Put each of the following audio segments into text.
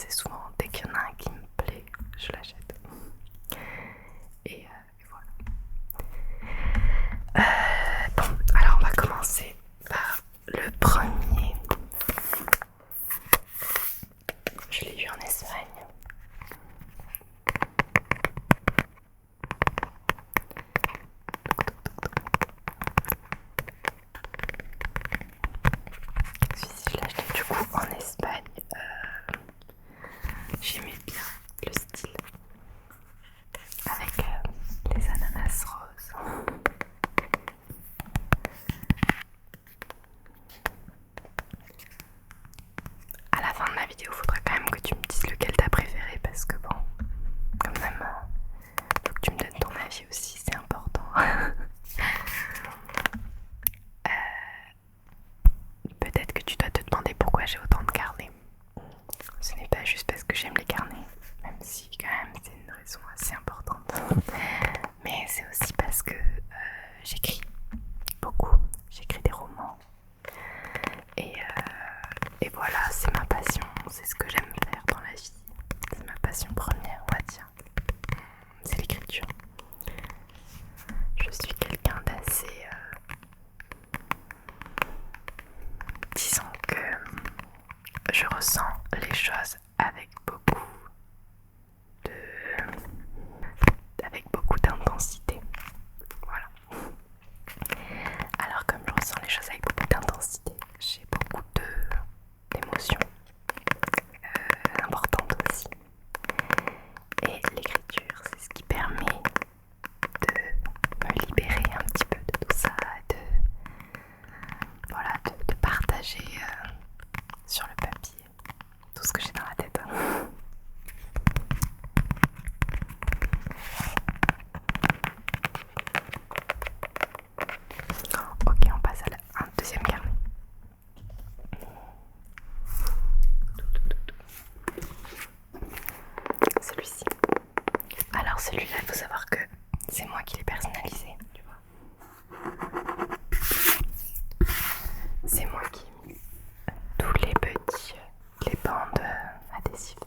assez souvent. Dès qu'il y en a un qui me plaît, je l'achète. Et voilà. Bon, alors on va commencer par le premier. Je l'ai eu en Espagne. Celui-ci, je l'ai acheté du coup en Espagne. J'aimais bien le style avec les ananas roses. À la fin de ma vidéo, faudra quand même que tu me dises lequel t'as préféré parce que bon, quand même, faut que tu me donnes ton avis aussi, c'est important. Peut-être que tu dois te demander pourquoi j'ai autant de carnets. Ce n'est pas juste parce que j'aime les carnets, même si quand même c'est une raison assez importante. Mais c'est aussi parce que j'écris beaucoup, j'écris des romans. Et voilà, c'est ma passion, c'est ce que j'aime faire dans la vie. C'est ma passion première, on va dire. C'est l'écriture. Je suis quelqu'un d'assez... disons que je ressens les choses avec beaucoup d'intensité. Voilà. Alors comme je ressens les choses avec beaucoup d'intensité, j'ai beaucoup d'émotions importantes aussi. Et l'écriture, c'est ce qui permet de me libérer un petit peu de tout ça, de partager sur le papier tout ce que j'ai dans la tête. Ok, on passe à un deuxième carnet. Celui-ci. Alors celui-là, il faut savoir que c'est moi qui l'ai personnalisé, tu vois. C'est moi qui ai mis tous les bandes adhésives.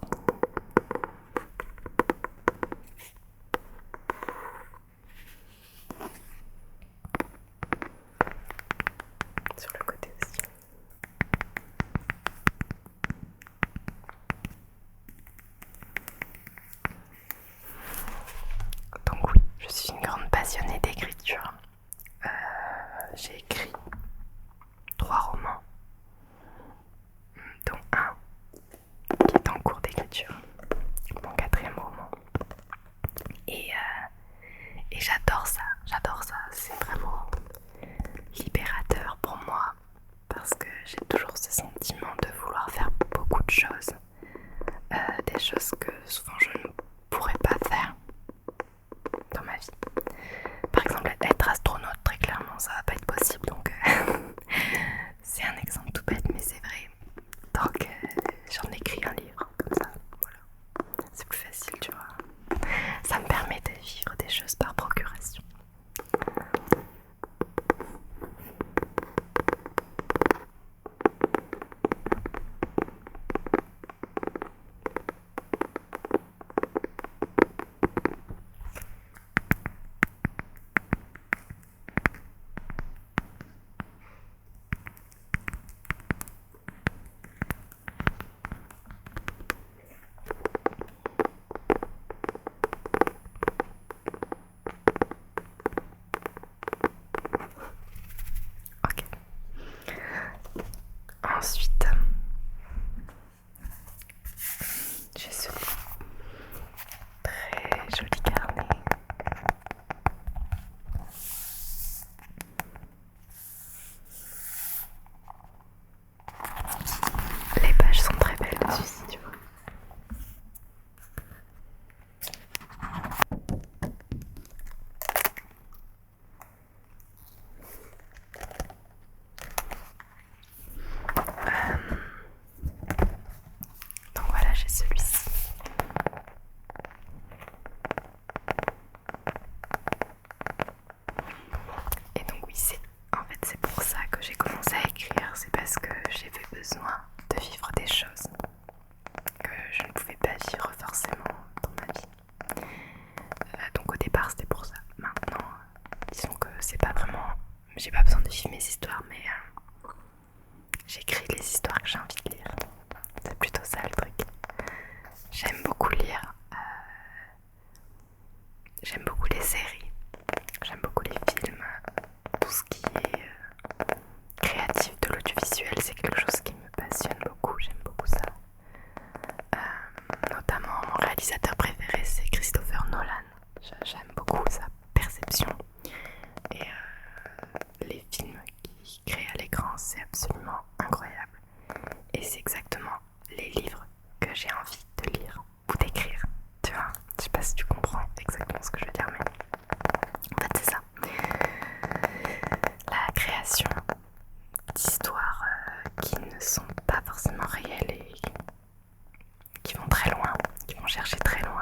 Sur le côté aussi. Donc oui, je suis une grande passionnée d'écriture. J'ai écrit 3 romans, dont un qui est en cours d'écriture, mon 4e roman. Et j'adore ça, c'est vraiment libérateur pour moi parce que j'ai toujours ce sentiment de vouloir faire beaucoup de choses, des choses que souvent je ne pourrais pas faire dans ma vie. Par exemple, être astronaute, très clairement, ça va pas être possible, donc c'est un exemple tout bête, mais c'est vrai. Donc j'en écris un livre comme ça, voilà. C'est plus facile, tu vois. Ça me permet de vivre des choses par procuration. forcément dans ma vie. Donc au départ c'était pour ça. Maintenant, disons que c'est pas vraiment... J'ai pas besoin de vivre mes histoires, mais j'écris les histoires que j'ai envie de lire. C'est plutôt ça le truc. J'aime beaucoup lire. J'aime beaucoup les séries. J'aime beaucoup les films. Tout ce qui est créatif de l'audiovisuel, c'est quelque chose qui me passionne beaucoup. J'aime beaucoup ça. Notamment mon réalisateur préféré, c'est Christopher Nolan. J'aime beaucoup sa perception. Et les films qu'il crée à l'écran, c'est absolument incroyable. Et c'est exactement les livres que j'ai envie de lire ou d'écrire. Tu vois, je sais pas si tu comprends exactement ce que je veux dire, mais en fait c'est ça. La création d'histoires qui ne sont pas forcément réelles et qui vont très loin, qui vont chercher très loin.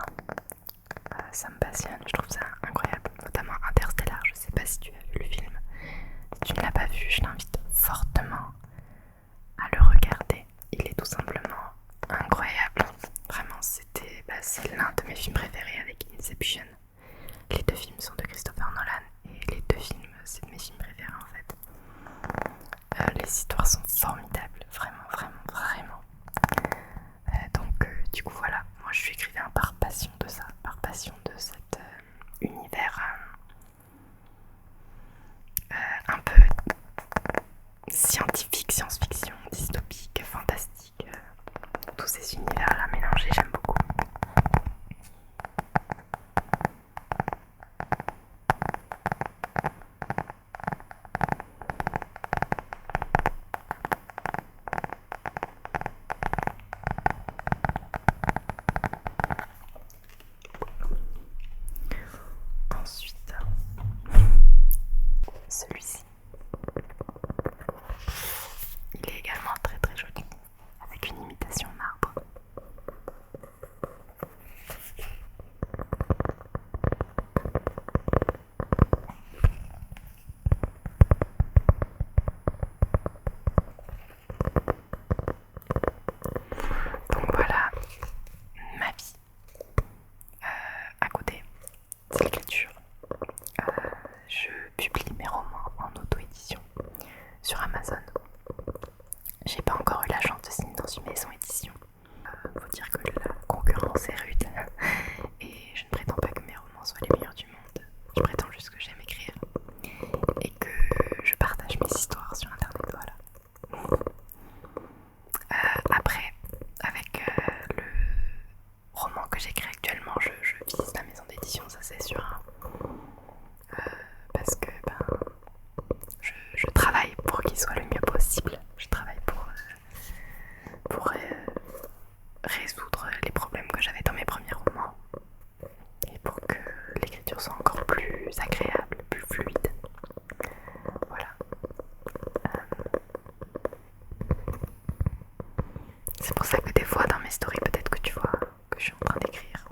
Ça me passionne, je trouve ça incroyable, notamment Interstellar. Je sais pas si tu as vu le film. Si tu ne l'as pas vu, je t'invite fortement à le regarder. Il est tout simplement incroyable. Vraiment, c'est l'un de mes films préférés avec Inception. Les deux films sont de Christopher Nolan et les deux films, c'est de mes films préférés en fait. Les histoires sont formidables, vraiment, vraiment, vraiment. Donc du coup voilà, moi je suis écrivain par passion de ça, par passion de cet univers un peu scientifique, science-fiction, dystopique, fantastique. Tous ces univers là mélangés, j'aime beaucoup. Ensuite, celui-ci, il est également très très joli, avec une imitation marbre. Donc voilà, ma vie à côté, c'est l'écriture. Je publie mes romans en auto-édition sur Amazon. J'ai pas encore eu la chance de signer dans une maison édition. Faut dire que la concurrence est rude et je ne prétends pas que mes romans soient les meilleurs du monde. Je prétends juste que j'aime écrire et que je partage mes histoires sur internet, voilà. Après, avec le roman que j'écris actuellement, je vise la maison d'édition, ça c'est sûr. Parce que je travaille pour qu'il soit le mieux possible. Je travaille pour résoudre les problèmes que j'avais dans mes premiers romans et pour que l'écriture soit encore plus agréable, plus fluide. Voilà. C'est pour ça que des fois dans mes stories, peut-être que tu vois que je suis en train d'écrire.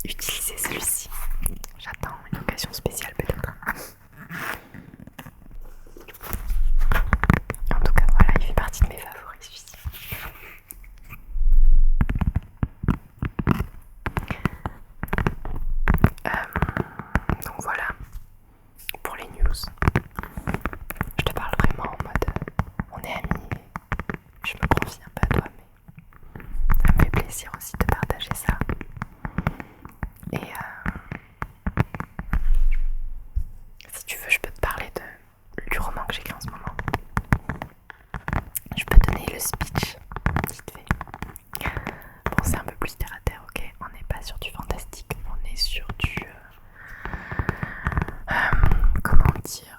utiliser celui-ci. J'attends une occasion spéciale peut-être. En tout cas voilà, il fait partie de mes favoris celui-ci. Donc voilà pour les news. Je te parle vraiment en mode on est amis et je me confie un peu à toi, mais ça me fait plaisir aussi de partager ça. Et si tu veux, je peux te parler du roman que j'écris en ce moment. Je peux donner le speech vite fait. Bon, c'est un peu plus terre à terre, ok? On n'est pas sur du fantastique, on est sur du comment dire,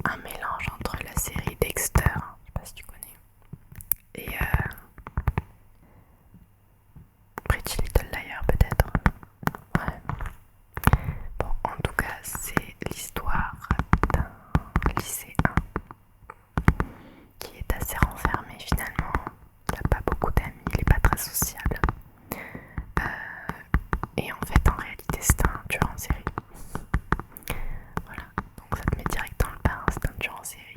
un mélange entre la série Dexter, je sais pas si tu connais, et Pretty Little Liars peut-être. Ouais. Bon, en tout cas, c'est l'histoire d'un lycéen qui est assez renfermé finalement. Il n'a pas beaucoup d'amis, il n'est pas très sociable. Et en fait, en réalité, c'est un tueur en série. Voilà, donc ça te met direct dans le bain, c'est un tueur en série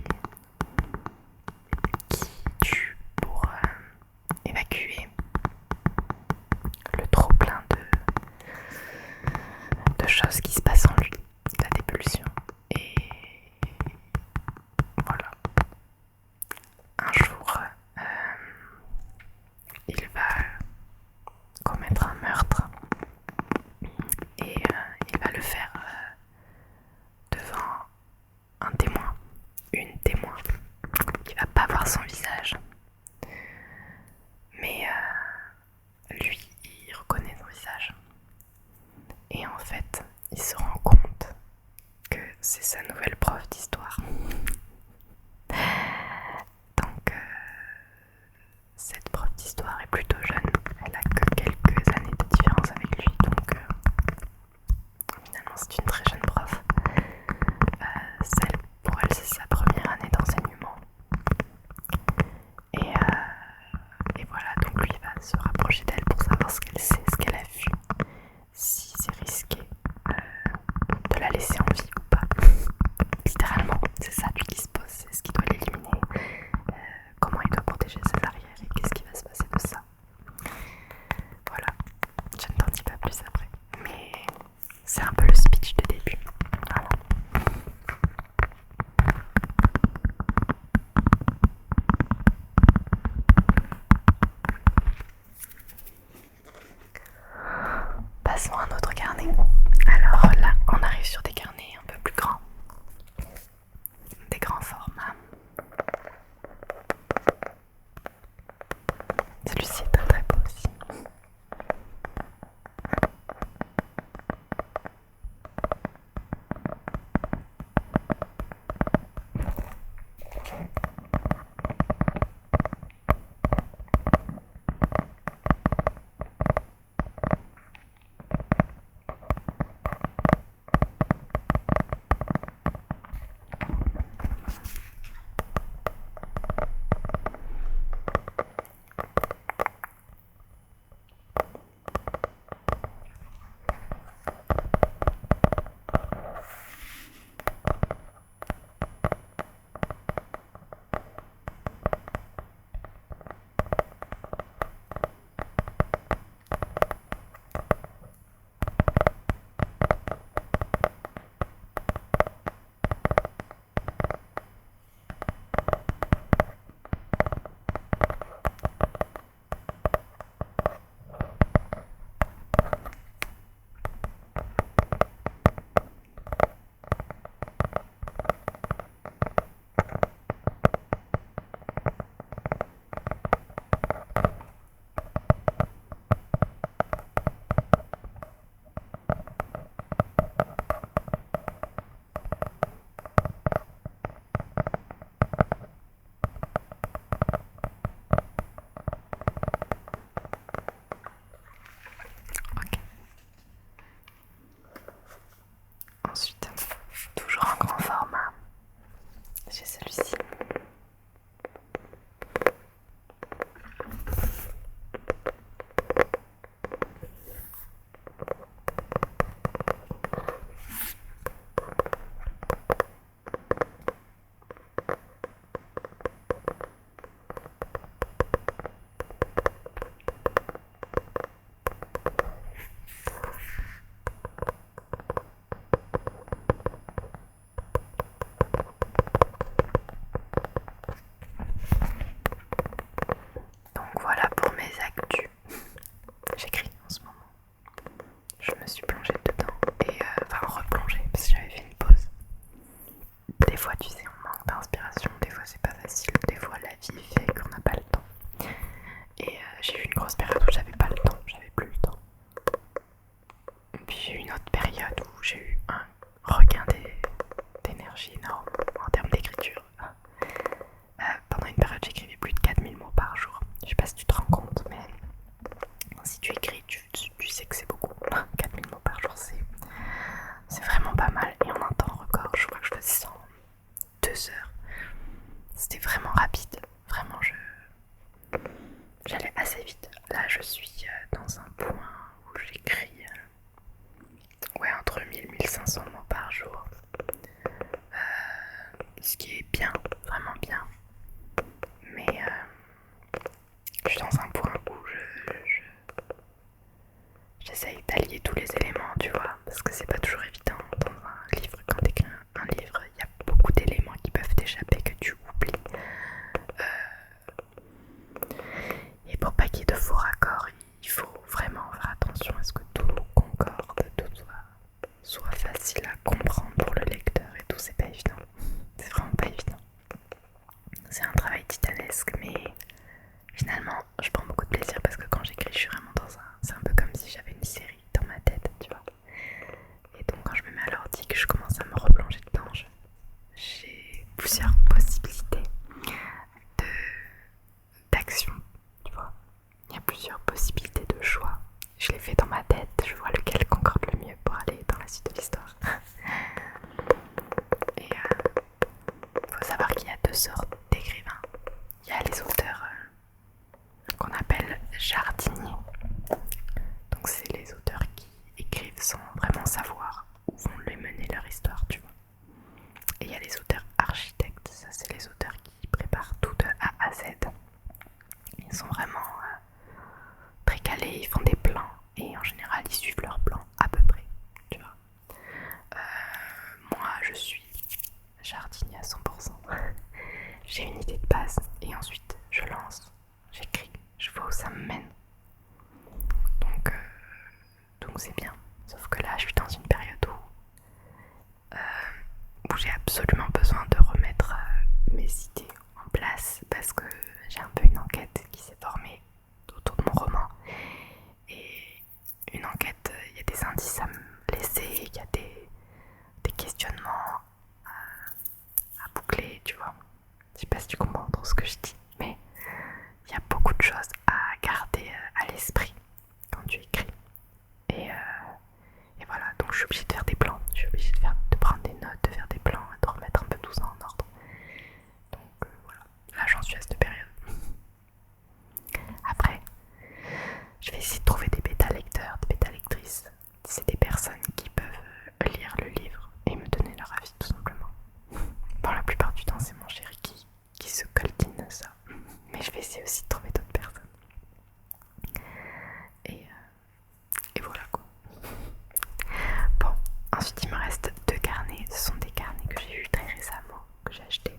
qui tue pour évacuer le trop plein de choses qui se passent en lui, la dépulsion. Et voilà, un jour, il va commettre un meurtre et il va le faire devant un témoin, une témoin qui va pas voir son visage, mais lui il reconnaît son visage et en fait il se rend compte que c'est sa nouvelle prof d'histoire. Donc cette prof d'histoire est plutôt jeune, elle a que quelques années de différence avec lui, donc finalement c'est une très jeune prof. Pour elle c'est sa première année d'enseignement. Et voilà, donc lui va se rapprocher d'elle pour savoir ce qu'elle sait, ce qu'elle a vu, si c'est risqué de la laisser en vie ou pas. Littéralement, c'est ça lui qui se pose, c'est ce qu'il doit l'éliminer, comment il doit protéger ses arrières et qu'est-ce qui va se passer de ça. Voilà, je ne t'en dis pas plus après, mais c'est un peu le speech de début. Voilà. Passons à un autre carnet. Alors là, on arrive sur des carnets un peu plus grands, des grands formats. Celui-ci est très très beau aussi. je me suis plongée dedans et enfin replongée parce que j'avais fait une pause. Des fois tu sais on manque d'inspiration, des fois c'est pas facile, des fois la vie fait qu'on n'a pas le temps. Et j'ai eu une grosse période où j'avais pas le temps, j'avais plus le temps. Et puis j'ai eu une autre période où j'ai eu un regain d'énergie énorme en termes d'écriture. Pendant une période j'écrivais plus de 4000 mots par jour. Je sais pas si tu te rends compte, mais si tu écris tu sais que c'est beaucoup. 4000 mots par jour c'est vraiment pas mal. Et en un temps record je crois que je faisais ça en 2 heures. C'était vraiment rapide. Vraiment j'allais assez vite. Là je suis dans un point où j'écris ouais, entre 1000 et 1500 mots par jour. Ce qui est bien, vraiment bien. Mais je suis dans un point où j'essaye d'allier tous les éléments, tu vois, parce que c'est pas toujours évident dans un livre. Quand t'écris un livre, il y a beaucoup d'éléments qui peuvent t'échapper que tu oublies. Et pour pas qu'il y ait de faux raccords, il faut vraiment faire attention à ce que tout concorde, tout soit facile à comprendre pour le lecteur et tout, c'est pas évident. C'est vraiment pas évident. C'est un travail titanesque, mais finalement, je prends beaucoup de plaisir parce que quand j'écris, je suis vraiment dans un... C'est un peu comme si j'avais une série dans ma tête, tu vois. Et donc quand je me mets à l'ordi, que je commence à me replonger dedans, j'ai plusieurs possibilités d'action, tu vois. Il y a plusieurs possibilités de choix. Je les fais dans ma tête, je vois lequel concorde le mieux pour aller dans la suite de l'histoire. Et faut savoir qu'il y a 2 sortes d'écrivains. Il y a les auteurs qu'on appelle jardiniers. Donc c'est les auteurs qui écrivent sans vraiment savoir où vont les mener leur histoire, tu vois. Et il y a les auteurs architectes, ça c'est les auteurs qui préparent tout de A à Z. Ils sont vraiment très calés, ils font des plans et en général ils suivent leurs plans à peu près, tu vois. Moi je suis jardinier à 100%. J'ai une idée de base et ensuite je lance, j'écris, je vois où ça me mène. Donc c'est bien. Sauf que là je suis dans une période où j'ai absolument besoin de remettre mes idées en place parce que j'ai un peu une enquête qui s'est formée autour de mon roman. Et une enquête, il y a des indices à me laisser, il y a des questionnements à boucler, tu vois. Je sais pas si tu comprends trop ce que je dis, mais il y a beaucoup de choses à garder à l'esprit quand tu écris. Et voilà, donc je suis obligée de faire des plans, je suis obligée de prendre des notes, de faire des plans, de remettre un peu tout ça en ordre. Donc voilà, là j'en suis à cette période. Après, je vais essayer de trouver des bêta-lecteurs, des bêta-lectrices. C'est des personnes qui peuvent lire le livre et me donner leur avis tout simplement. Bon, la plupart du temps c'est mon chéri qui se coltine ça. Mais je vais essayer aussi de trouver d'autres personnes. Et voilà quoi. Bon, ensuite il me reste 2 carnets. Ce sont des carnets que j'ai eu très récemment, que j'ai achetés.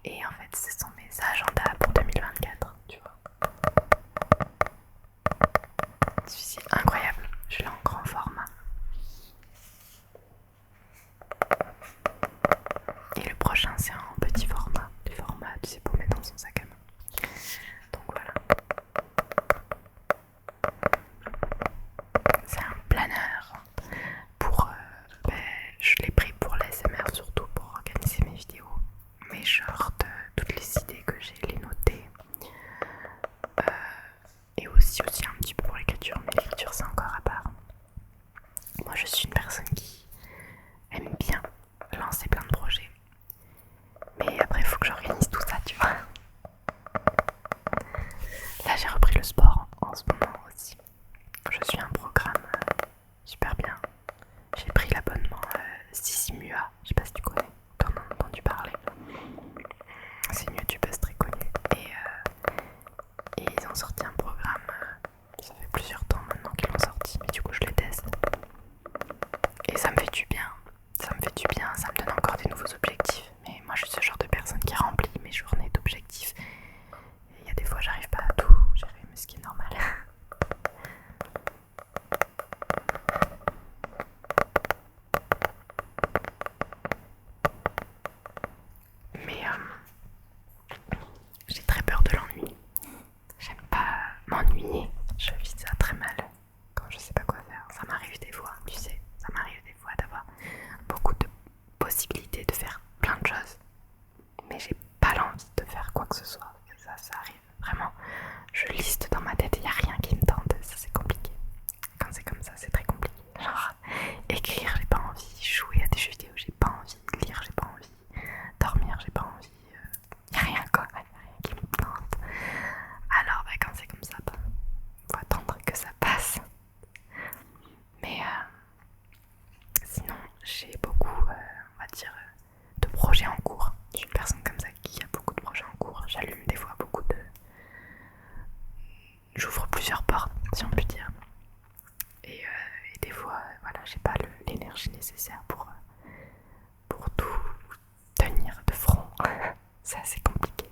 Et en fait ce sont mes agendas pour 2024, tu vois. Celui-ci incroyable, je l'ai en grand format. Et le prochain c'est en petit format. Le format tu sais pour mettre dans son sac à main. Donc voilà. C'est un planeur pour... je l'ai pris pour l'ASMR surtout pour organiser mes vidéos, mes shorts, toutes les idées que j'ai, les noter. Et aussi un petit peu pour l'écriture, mais l'écriture c'est encore à part. Moi je suis une personne qui aime bien lancer plein de projets. Mais après il faut que j'organise tout ça, tu vois. Là j'ai repris le sport en ce moment aussi. Je suis un programme super bien. J'ai pris l'abonnement Sissimua, je sais pas si tu connais, t'en as entendu parler. C'est une youtubeuse très connue et ils ont sorti un programme, ça fait plusieurs temps maintenant qu'ils l'ont sorti, mais du coup je le teste. Et ça me fait du bien, ça me fait du bien, ça me donne encore des nouveaux objectifs. Mais moi je suis ce genre de personne qui remplit mes journées d'objectifs. Et il y a des fois j'arrive pas à tout gérer, mais ce qui est normal. l'énergie nécessaire pour tout tenir de front. C'est assez compliqué.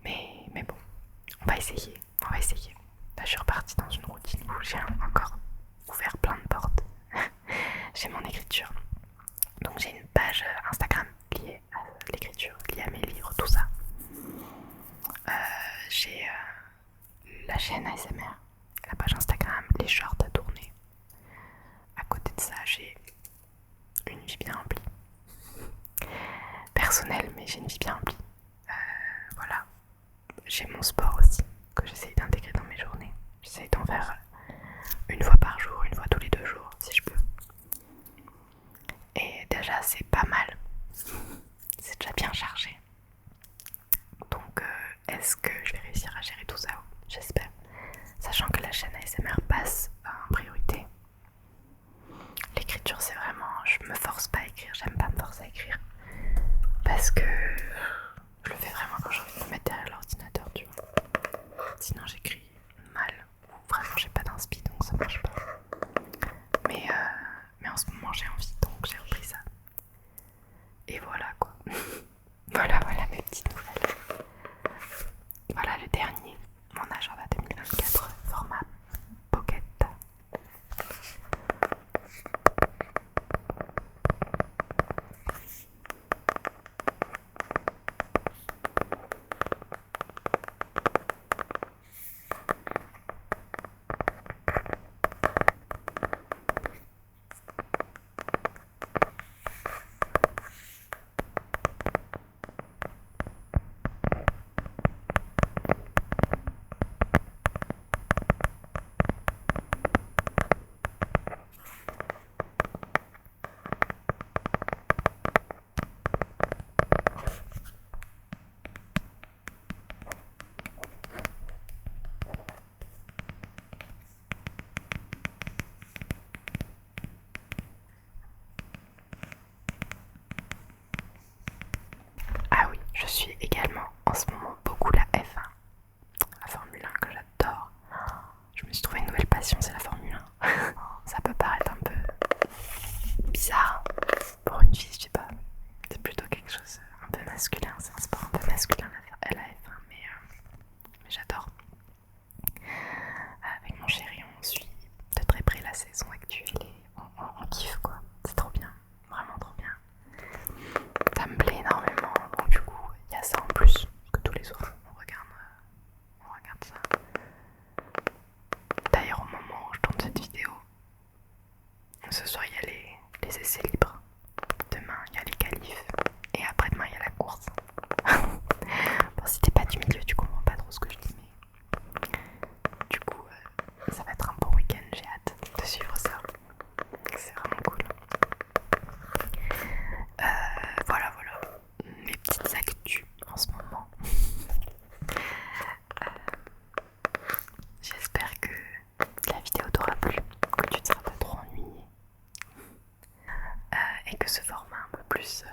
Mais bon, on va essayer. Là, je suis repartie dans une routine où j'ai encore ouvert plein de portes. J'ai mon écriture. Donc j'ai une page Instagram liée à l'écriture, liée à mes livres, tout ça. J'ai la chaîne ASMR, la page Instagram, les shorts à tourner. À côté de ça, j'ai une vie bien remplie. Personnelle, mais j'ai une vie bien remplie. Voilà. J'ai mon sport aussi, que j'essaye d'intégrer dans mes journées. J'essaye d'en faire une fois par jour, une fois tous les 2 jours, si je peux. Et déjà, c'est pas mal. C'est déjà bien chargé. Donc, est-ce que je vais réussir à gérer tout ça? J'espère. Sachant que la chaîne ASMR passe en priorité. L'écriture, c'est vraiment... Je me force pas à écrire, j'aime pas me forcer à écrire. Parce que je le fais vraiment quand j'ai envie de me mettre derrière l'ordinateur, tu vois. Sinon, j'écris mal. Ou vraiment, j'ai pas d'inspi, donc ça marche pas. Mais en ce moment, j'ai envie, donc j'ai repris ça. Et voilà, quoi. Voilà mes petites nouvelles. Voilà le dernier, mon agenda 2024, format pocket. Ah oui, je suis également en ce moment beaucoup la F1, la Formule 1 que j'adore. Je me suis trouvé une nouvelle passion, c'est la Formule 1. Ça peut paraître un peu bizarre pour une fille, je sais pas. C'est plutôt quelque chose un peu masculin, c'est un sport un peu masculin la F1, mais j'adore. Avec mon chéri, on suit de très près la saison actuelle et on kiffe quoi. C'est trop bien, vraiment trop bien. Ça me plaît énormément, donc du coup il y a ça en plus que tous les soirs on regarde ça. D'ailleurs au moment où je tourne cette vidéo, ce soir il y a les essais libres, demain il y a les qualifs et après-demain il y a la course. Bon, si t'es pas du milieu tu comprends pas trop ce que je dis, mais du coup ça va être un bon week-end, j'ai hâte de suivre ça. C'est vraiment cool. Voilà mes petites actus en ce moment. J'espère que la vidéo t'aura plu, que tu ne seras pas trop ennuyé et que ce format un peu plus